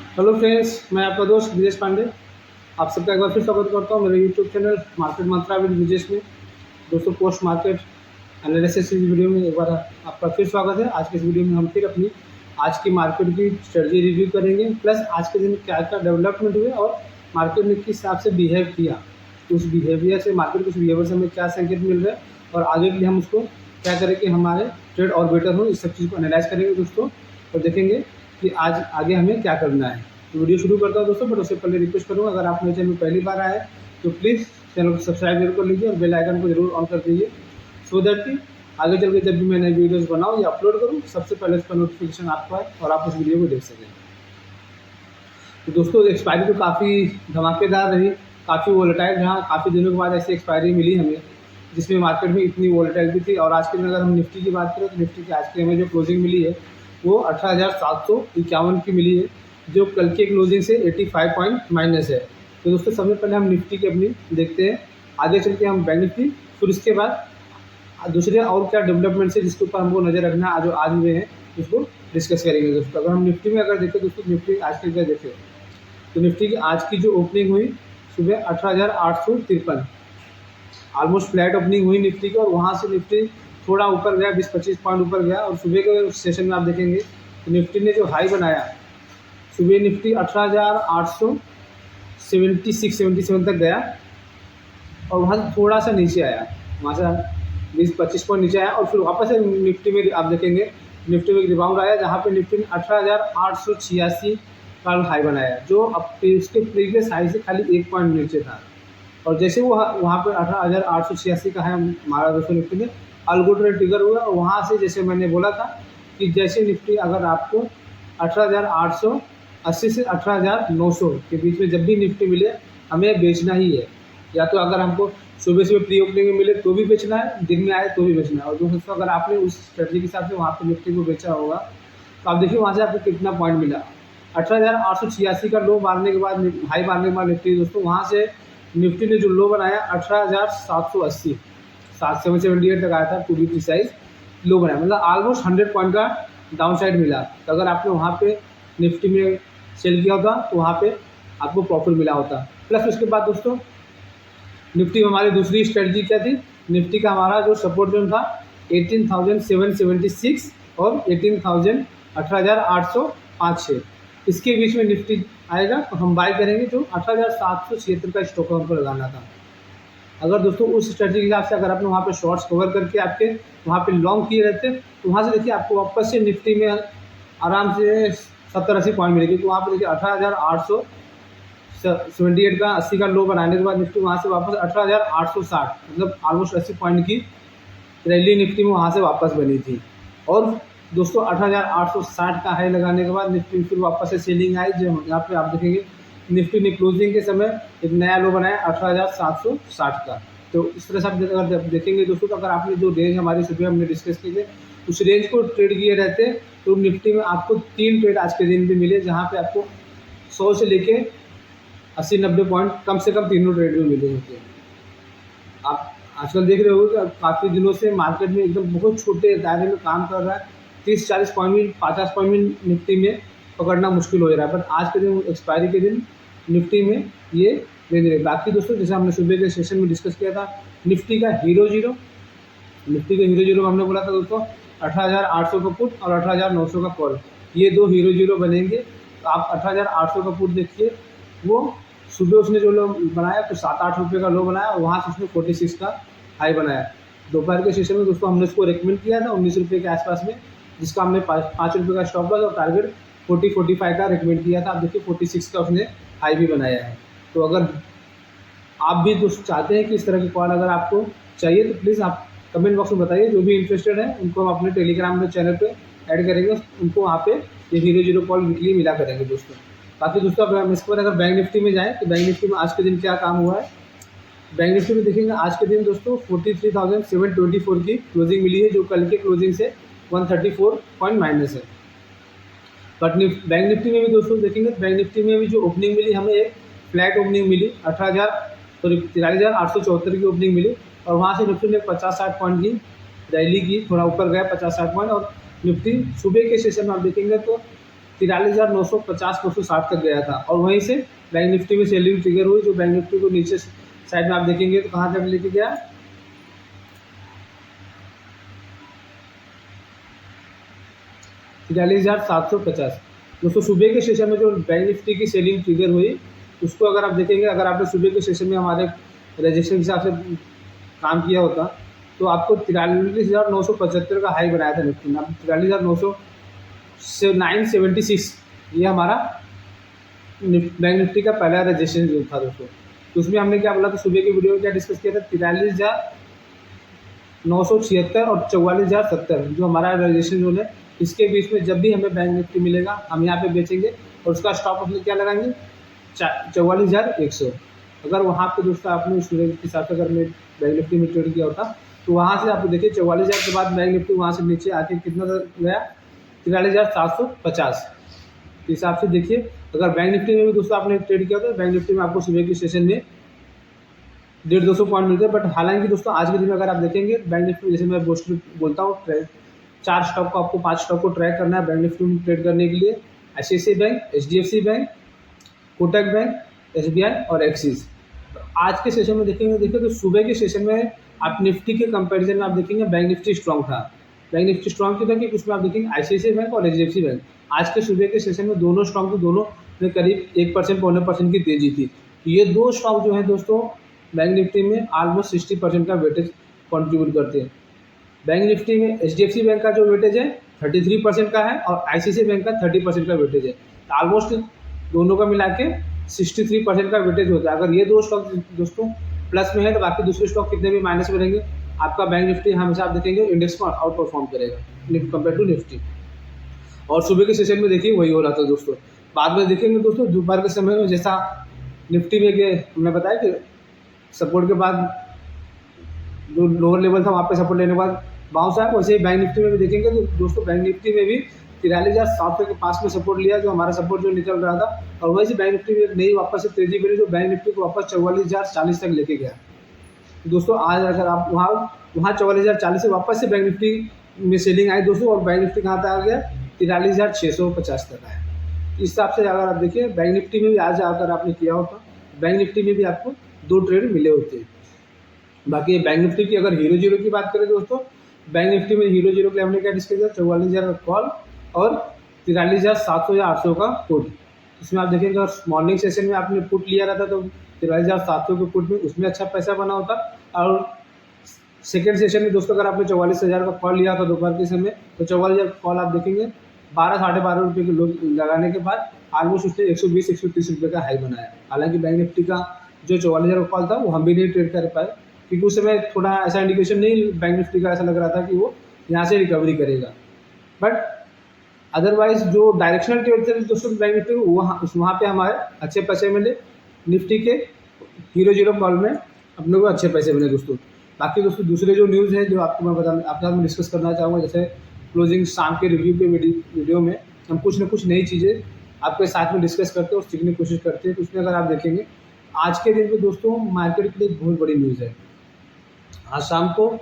Hello friends, मैं आपका दोस्त ब्रिजेश पांडे। आप सबका एक बार फिर स्वागत करता हूँ मेरे YouTube channel market Mantra with Brijesh में। दोस्तों, पोस्ट मार्केट एनालिसिस इस वीडियो में एक बार आपका फिर स्वागत है। आज के इस वीडियो में हम फिर अपनी आज की मार्केट की स्ट्रेटजी रिव्यू करेंगे, प्लस आज के दिन क्या क्या डेवलपमेंट हुए और मार्केट ने किस हिसाब से बिहेव किया, उस बिहेवियर से मार्केट के उस बिहेवियर से हमें क्या संकेत मिल रहा है और आगे के लिए हम उसको क्या करें कि हमारे ट्रेड और बेटर हो। इस सब चीज़ को एनालाइज करेंगे दोस्तों और देखेंगे कि आज आगे हमें क्या करना है। तो वीडियो शुरू करता हूँ दोस्तों, बट उससे पहले रिक्वेस्ट करूँगा, अगर आप मेरे चैनल में पहली बार आए तो प्लीज़ चैनल को सब्सक्राइब जरूर कर लीजिए और बेल आइकन को जरूर ऑन कर दीजिए, सो दैट कि आगे चल के जब भी मैं नई वीडियोज़ बनाऊँ या अपलोड करूँ सबसे पहले उसका नोटिफिकेशन आपको आए और आप उस वीडियो को देख सकें। तो दोस्तों, एक्सपायरी तो काफ़ी धमाकेदार रही, काफ़ी वोलेटाइल रहा। काफ़ी दिनों के बाद ऐसी एक्सपायरी मिली हमें जिसमें मार्केट में इतनी वोलेटाइलिटी थी। और आज के दिन अगर हम निफ्टी की बात करें तो निफ्टी की आज की हमें जो क्लोजिंग मिली है वो 18,751 की मिली है, जो कल के क्लोजिंग से 85 पॉइंट माइनस है। तो दोस्तों, सबसे पहले हम निफ्टी की अपनी देखते हैं, आगे चल के हम बैंक निफ्टी, फिर उसके बाद दूसरे और क्या डेवलपमेंट्स है जिसके ऊपर हमको नज़र रखना है जो आज हुए हैं उसको डिस्कस करेंगे दोस्तों। अगर हम निफ्टी में अगर देखें दोस्तों, निफ्टी आज के क्या देखें तो निफ्टी की आज की जो ओपनिंग हुई सुबह 18,853, ऑलमोस्ट फ्लैट ओपनिंग हुई निफ्टी की। और वहाँ से निफ्टी थोड़ा ऊपर गया, 20-25 पॉइंट ऊपर गया। और सुबह के सेशन में आप देखेंगे तो निफ्टी ने जो हाई बनाया, सुबह निफ्टी 18,876-77 तक गया और वहाँ से थोड़ा सा नीचे आया, वहाँ से 20-25 पॉइंट नीचे आया और फिर वापस से निफ्टी में आप देखेंगे निफ्टी में एक रिबाउंड आया जहाँ पे निफ्टी ने 18,886 का हाई बनाया, जो अब उसके प्रीवियस हाई से खाली 1 पॉइंट नीचे था। और जैसे वो वहाँ पे 18,886 का है हमारा दोस्तों निफ्टी में अलगो ट्रेड ट्रिगर हुआ। और वहाँ से जैसे मैंने बोला था कि जैसे निफ्टी अगर आपको 18,880 से 18,900 के बीच में जब भी निफ्टी मिले हमें बेचना ही है। या तो अगर हमको सुबह सुबह प्री ओपनिंग में मिले तो भी बेचना है, दिन में आए तो भी बेचना है। और दोस्तों, अगर आपने उस स्ट्रेटजी के हिसाब से वहाँ पर निफ्टी को बेचा होगा तो आप देखिए वहाँ से आपको कितना पॉइंट मिला। 18,886 का लो मारने के बाद, हाई मारने के बाद निफ्टी दोस्तों वहाँ से निफ्टी ने जो लो बनाया 18,780, 778 तक आया था टू बी प्रिसाइज लो बनाया, मतलब ऑलमोस्ट 100 पॉइंट का डाउन साइड मिला। तो अगर आपने वहाँ पे निफ्टी में सेल किया होता तो वहाँ पे आपको प्रॉफिट मिला होता। प्लस उसके बाद दोस्तों निफ्टी में हमारी दूसरी स्ट्रेटजी क्या थी, निफ्टी का हमारा जो सपोर्ट जोन था 18,776 और 18,805, इसके बीच में निफ्टी आएगा तो हम बाय करेंगे, जो 18,776 का स्टॉक हमको लगाना था। अगर दोस्तों उस स्ट्रेटजी के हिसाब से अगर आपने वहाँ पे शॉर्ट्स कवर करके आपके वहाँ पे लॉन्ग किए रहते तो वहाँ से देखिए आपको वापस से निफ्टी में आराम से 70-80 पॉइंट मिलेगी। तो वहाँ पर देखिए 18,878 का 80 का लो बनाने के बाद निफ्टी वहाँ से वापस 18,860, मतलब ऑलमोस्ट 80 पॉइंट की रैली निफ्टी में वहाँ से वापस बनी थी। और दोस्तों 18,860 का हाई लगाने के बाद निफ्टी फिर वापस से सेलिंग आई, जो यहाँ पे आप देखेंगे निफ्टी ने क्लोजिंग के समय एक नया लो बनाया 18,760 का। तो इस तरह से आप अगर देखेंगे दोस्तों, तो अगर आपने जो रेंज हमारी सुबह हमने डिस्कस की थी उस रेंज को ट्रेड किए रहते तो निफ्टी में आपको 3 ट्रेड आज के दिन भी मिले, जहाँ पे आपको 100 से लेके 80-90 पॉइंट कम से कम तीनों ट्रेड में मिले होते हैं। आप आजकल देख रहे हो कि काफ़ी दिनों से मार्केट में एकदम बहुत छोटे दायरे में काम कर रहा है, 30-40 पॉइंट में, 50 पॉइंट में निफ्टी में पकड़ना मुश्किल हो रहा है। बट आज के दिन एक्सपायरी के दिन निफ्टी में ये रेंज रहे। बाकी दोस्तों, जैसे हमने सुबह के सेशन में डिस्कस किया था निफ्टी का हीरो जीरो में हमने बोला था दोस्तों 18,800 का पुट और 18,900 का कॉल, ये दो हीरो जीरो बनेंगे। तो आप 18,800 का पुट देखिए, वो सुबह उसने जो लो बनाया तो 7-8 रुपये का लो बनाया और वहाँ से उसने 46 का हाई बनाया। दोपहर के सेशन में दोस्तों हमने उसको रिकमेंड किया था 19 रुपये के आसपास में, जिसका हमने 5 रुपये का स्टॉप लॉस और टारगेट 40-45 का रिकमेंड किया था। आप देखिए 46 का उसने हाई भी बनाया है। तो अगर आप भी दोस्त चाहते हैं कि इस तरह की कॉल अगर आपको चाहिए तो प्लीज़ आप कमेंट बॉक्स में बताइए। जो भी इंटरेस्टेड है उनको हम अपने टेलीग्राम में चैनल पे ऐड करेंगे, उनको वहाँ पे ये हीरो जीरो कॉल वीकली मिला करेंगे दोस्तों। बाकी दोस्तों, अगर इसके बाद अगर बैंक निफ्टी में जाएँ तो बैंक निफ्टी में आज के दिन क्या काम हुआ है, बैंक निफ्टी में देखेंगे आज के दिन दोस्तों 43,724 की क्लोजिंग मिली है, जो कल के क्लोजिंग से 134 पॉइंट माइनस है। बट बैंक निफ्टी में भी दोस्तों देखेंगे, बैंक निफ्टी में भी जो ओपनिंग मिली हमें एक फ्लैट ओपनिंग मिली 43,874 की ओपनिंग मिली। और वहाँ से निफ्टी ने 50-60 पॉइंट की रैली की, थोड़ा ऊपर गया 50-60 पॉइंट। और निफ्टी सुबह के सेशन में आप देखेंगे तो 43,950-960 तक गया था और वहीं से बैंक निफ्टी में सेलिंग ट्रिगर हुई, जो बैंक निफ्टी को नीचे साइड में आप देखेंगे तो कहाँ तक लेके गया, 43,750। दोस्तों सुबह के सेशन में जो बैंक निफ्टी की सेलिंग ट्रिगर हुई उसको अगर आप देखेंगे, अगर आपने सुबह के सेशन में हमारे रजिस्टर के हिसाब से काम किया होता तो आपको 43,975 का हाई बनाया था निफ्टी में। अब 43,976 ये हमारा बैंक निफ्टी का पहला रजिस्ट्रेशन जो था दोस्तों। तो उसमें हमने क्या बोला था, सुबह की वीडियो में क्या डिस्कस किया था, 43,976 और 44,070 जो हमारा रजिस्ट्रेशन जोन है, इसके बीच में जब भी हमें बैंक निफ्टी मिलेगा हम यहाँ पे बेचेंगे और उसका स्टॉप अपने क्या लगाएंगे 44,100। अगर वहाँ पे दोस्तों आपने सूर्य के हिसाब से अगर मैं बैंक निफ्टी में ट्रेड किया होता तो वहाँ से आप देखिए 44,000 के बाद बैंक निफ्टी वहाँ से नीचे आके कितना गया 43,750 के हिसाब से। देखिए अगर बैंक निफ्टी में भी दोस्तों आपने ट्रेड किया होता तो बैंक निफ्टी में आपको सुबह के सेशन में 150-200 पॉइंट मिलते हैं। बट हालांकि दोस्तों आज के दिन में अगर आप देखेंगे बैंक निफ्टी, जैसे मैं मोस्टली बोलता हूँ 4 स्टॉक को, आपको 5 स्टॉक को ट्रैक करना है बैंक निफ्टी में ट्रेड करने के लिए, ICICI bank, HDFC bank, Kotak bank, SBI और एक्सिस। तो आज के सेशन में देखिए तो सुबह के सेशन में आप निफ्टी के कंपैरिजन में आप देखेंगे बैंक निफ्टी स्ट्रॉन्ग था। बैंक निफ्टी स्ट्रॉन्ग क्यों था कि उसमें आप देखेंगे ICICI बैंक और HDFC बैंक आज के सुबह के सेशन में दोनों स्टॉक, दोनों में करीब 1% पौने % की तेजी थी। तो ये दो स्टॉक जो है दोस्तों बैंक निफ्टी में ऑलमोस्ट 60% का वेटेज कॉन्ट्रीब्यूट करते हैं। बैंक निफ्टी में HDFC बैंक का जो वेटेज है 33% का है और ICICI बैंक का 30% का वेटेज है। तो ऑलमोस्ट दोनों का मिला के 63% का वेटेज होता है। अगर ये दो स्टॉक दोस्तों प्लस में है तो बाकी दूसरे स्टॉक कितने भी माइनस में रहेंगे, आपका बैंक निफ्टी हमेशा आप देखेंगे इंडेक्स को आउट परफॉर्म करेगा कंपेयर टू निफ्टी। और सुबह के सेशन में देखिए वही हो रहा था दोस्तों। बाद में देखेंगे दोस्तों दोपहर के समय में जैसा निफ्टी में गए, हमने बताया कि सपोर्ट के बाद जो लोअर लेवल था वहाँ पे सपोर्ट लेने के बाद बाउंस आया, वैसे ही बैंक निफ्टी में भी देखेंगे तो दोस्तों बैंक निफ्टी में भी 43,700 के पास में सपोर्ट लिया, जो हमारा सपोर्ट जो निकल रहा था, और वैसे बैंक निफ्टी में एक नई वापस से तेजी मिली जो बैंक निफ्टी को वापस 44,040 तक लेके गया। तो दोस्तों आज अगर आप वहाँ 44,040 से वापस से बैंक निफ्टी में सेलिंग आई दोस्तों और बैंक निफ्टी कहाँ तक आ गया 43,650 तक आया। इस हिसाब से अगर आप देखिए बैंक निफ्टी में भी आज अगर आपने किया होता बैंक निफ्टी में भी आपको 2 ट्रेड मिले होते हैं। बाकी बैंक निफ्टी की अगर हीरो जीरो की बात करें दोस्तों, बैंक निफ्टी में हीरो जीरो के लिए हमने क्या डिस्कस किया 44,000 का कॉल और 43,700 या 800 का पुट। इसमें आप देखेंगे अगर मॉर्निंग सेशन में आपने पुट लिया रहता तो 43,700 के पुट में उसमें अच्छा पैसा बना होता। और सेकेंड सेशन में दोस्तों अगर आपने 44,000 का कॉल लिया था दोपहर के समय तो 44,000 कॉल आप देखेंगे 12-12.5 रुपये के लोग लगाने के बाद ऑलमोस्ट उसने 120-130 रुपये का हाई बनाया। हालांकि बैंक निफ्टी का जो 44,000 का कॉल था वो हम भी नहीं ट्रेड कर पाए क्योंकि उस समय थोड़ा ऐसा इंडिकेशन नहीं बैंक निफ्टी का ऐसा लग रहा था कि वो यहाँ से रिकवरी करेगा। बट अदरवाइज जो डायरेक्शनल ट्रेड थे दोस्तों बैंक निफ्टी में वहाँ पे हमारे अच्छे पैसे मिले। निफ्टी के हीरो जीरो कॉल में अपने को अच्छे पैसे मिले दोस्तों। बाकी दोस्तों दूसरे जो न्यूज़ है जो आपको मैं आपके साथ में डिस्कस करना चाहूँगा, जैसे क्लोजिंग शाम के रिव्यू के वीडियो में हम कुछ न कुछ नई चीज़ें आपके साथ में डिस्कस करते हैं और सीखने की कोशिश करते हैं। तो उसमें अगर आप देखेंगे आज के दिन में दोस्तों मार्केट के लिए बहुत बड़ी न्यूज़ है। आज शाम को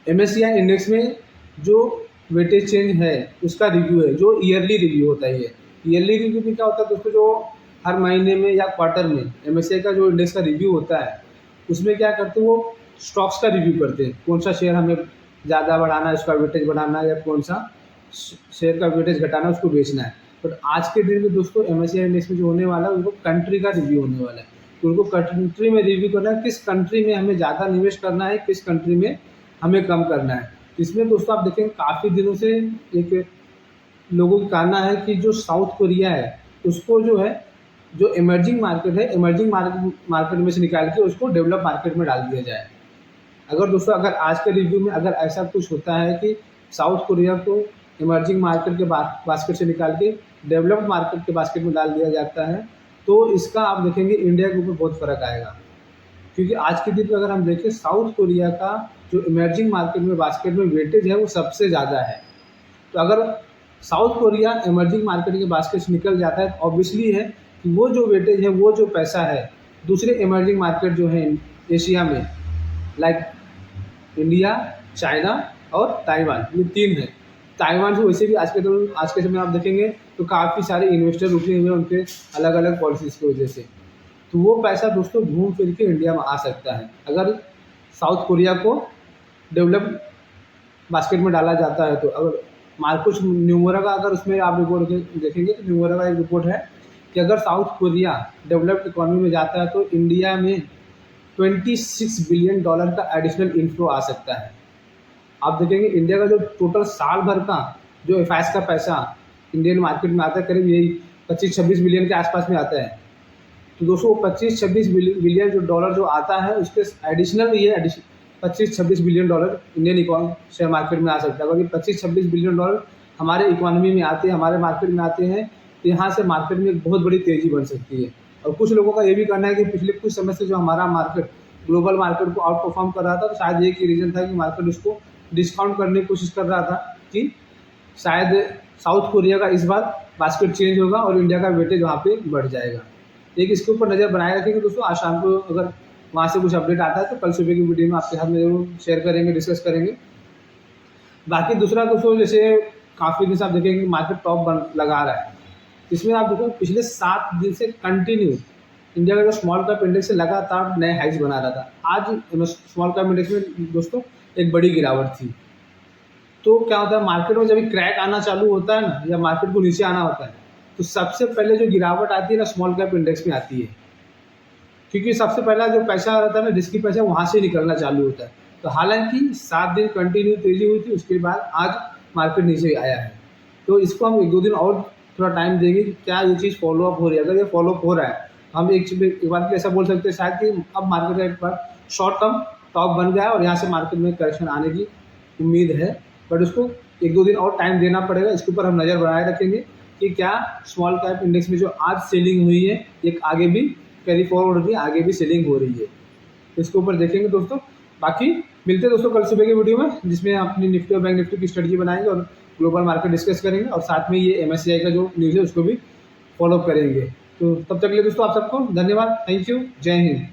MSCI इंडेक्स में जो वेटेज चेंज है उसका रिव्यू है, जो ईयरली रिव्यू होता है। ईयरली रिव्यू में क्या होता है दोस्तों, जो हर महीने में या क्वार्टर में MSCI का जो इंडेक्स का रिव्यू होता है उसमें क्या करते हैं वो स्टॉक्स का रिव्यू करते हैं, कौन सा शेयर हमें ज़्यादा बढ़ाना है, उसका वेटेज बढ़ाना है, या कौन सा शेयर का वेटेज घटाना है, उसको बेचना है। बट आज के दिन में दोस्तों MSCI इंडेक्स में जो होने वाला है उनको कंट्री का रिव्यू होने वाला है। तो उनको कंट्री में रिव्यू करना है, किस कंट्री में हमें ज़्यादा निवेश करना है, किस कंट्री में हमें कम करना है। इसमें दोस्तों आप देखेंगे काफ़ी दिनों से एक लोगों का कहना है कि जो साउथ कोरिया है उसको जो है जो इमर्जिंग मार्केट है, इमर्जिंग मार्केट में से निकाल के उसको डेवलप मार्केट में डाल दिया जाए। अगर दोस्तों अगर आज के रिव्यू में अगर ऐसा कुछ होता है कि साउथ कोरिया को इमर्जिंग मार्केट के बास्केट से निकाल के डेवलप्ड मार्केट के बास्केट में डाल दिया जाता है तो इसका आप देखेंगे इंडिया के ऊपर बहुत फ़र्क आएगा। क्योंकि आज के दिन में अगर हम देखें साउथ कोरिया का जो इमर्जिंग मार्केट में बास्केट में वेटेज है वो सबसे ज़्यादा है। तो अगर साउथ कोरिया इमर्जिंग मार्केट के बास्केट से निकल जाता है तो ऑब्वियसली है कि वो जो वेटेज है, वो जो पैसा है दूसरे इमर्जिंग मार्केट जो है एशिया में, लाइक इंडिया, चाइना और ताइवान, ये 3 है, ताइवान से वैसे भी आज के समय में आप देखेंगे तो काफ़ी सारे इन्वेस्टर रुके हुए हैं उनके अलग अलग पॉलिसीज़ की वजह से। तो वो पैसा दोस्तों घूम फिर के इंडिया में आ सकता है अगर साउथ कोरिया को डेवलप बास्केट में डाला जाता है। तो अगर मार्कुस न्यूमोरा का अगर उसमें आप रिपोर्ट देखेंगे तो न्यूमोरा का एक रिपोर्ट है कि अगर साउथ कोरिया डेवलप्ड इकोनॉमी में जाता है तो इंडिया में $26 बिलियन का एडिशनल इनफ्लो आ सकता है। आप देखेंगे इंडिया का जो टोटल साल भर का जो एफआईएस का पैसा इंडियन मार्केट में आता है करीब यही 25-26 बिलियन के आसपास में आता है। तो दोस्तों 25-26 बिलियन जो डॉलर जो आता है उसके एडिशनल ये 25-26 billion dollar Indian share market में आ सकता है। अगर 25-26 बिलियन डॉलर हमारे इकोनॉमी में आते हैं, हमारे मार्केट में आते हैं, तो यहाँ से मार्केट में एक बहुत बड़ी तेज़ी बन सकती है। और कुछ लोगों का ये भी कहना है कि पिछले कुछ समय से जो हमारा मार्केट ग्लोबल मार्केट को आउट परफॉर्म कर रहा था, तो शायद एक ही रीज़न था कि मार्केट उसको डिस्काउंट करने की कोशिश कर रहा था कि शायद साउथ कोरिया का इस बार बास्केट चेंज होगा और इंडिया का वेटेज वहाँ पे बढ़ जाएगा। एक इसके ऊपर नज़र बनाए रखेंगे दोस्तों। आज शाम को अगर वहाँ से कुछ अपडेट आता है तो कल सुबह की वीडियो में आपके साथ में जरूर शेयर करेंगे, डिस्कस करेंगे। बाकी दूसरा दोस्तों, जैसे काफ़ी दिन से आप देखेंगे मार्केट टॉप लगा रहा है, इसमें आप देखो पिछले 7 दिन से कंटिन्यू इंडिया का जो स्मॉल कैप इंडेक्स लगातार नए हाइज बना रहा था। आज स्मॉल कैप इंडेक्स में दोस्तों एक बड़ी गिरावट थी। तो क्या होता है मार्केट में जब क्रैक आना चालू होता है ना, या मार्केट को नीचे आना होता है, तो सबसे पहले जो गिरावट आती है ना स्मॉल कैप इंडेक्स में आती है, क्योंकि सबसे पहला जो पैसा आ रहा था ना रिस्की पैसा वहाँ से निकलना चालू होता है। तो हालांकि 7 दिन कंटिन्यू तेज़ी हुई थी, उसके बाद आज मार्केट नीचे आया है। तो इसको हम 1-2 दिन और थोड़ा टाइम देंगे कि क्या ये चीज़ फॉलोअप हो रही है। अगर ये फॉलोअप हो रहा है तो हम एक बार ऐसा बोल सकते हैं शायद कि अब मार्केट का एक बार शॉर्ट टर्म टॉप बन गया है और यहाँ से मार्केट में करेक्शन आने की उम्मीद है। बट उसको 1-2 दिन और टाइम देना पड़ेगा। इसके ऊपर हम नज़र बनाए रखेंगे कि क्या स्मॉल कैप इंडेक्स में जो आज सेलिंग हुई है एक आगे भी कैरी फॉरवर्ड होगी, आगे भी सेलिंग हो रही है, तो इसके ऊपर देखेंगे दोस्तों। बाकी मिलते हैं दोस्तों कल सुबह की वीडियो में, जिसमें अपनी निफ्टी और बैंक निफ्टी की स्ट्रेटजी बनाएंगे और ग्लोबल मार्केट डिस्कस करेंगे और साथ में ये MSCI का जो न्यूज़ है उसको भी फॉलो करेंगे। तो तब तक के लिए दोस्तों आप सबको धन्यवाद, थैंक यू, जय हिंद।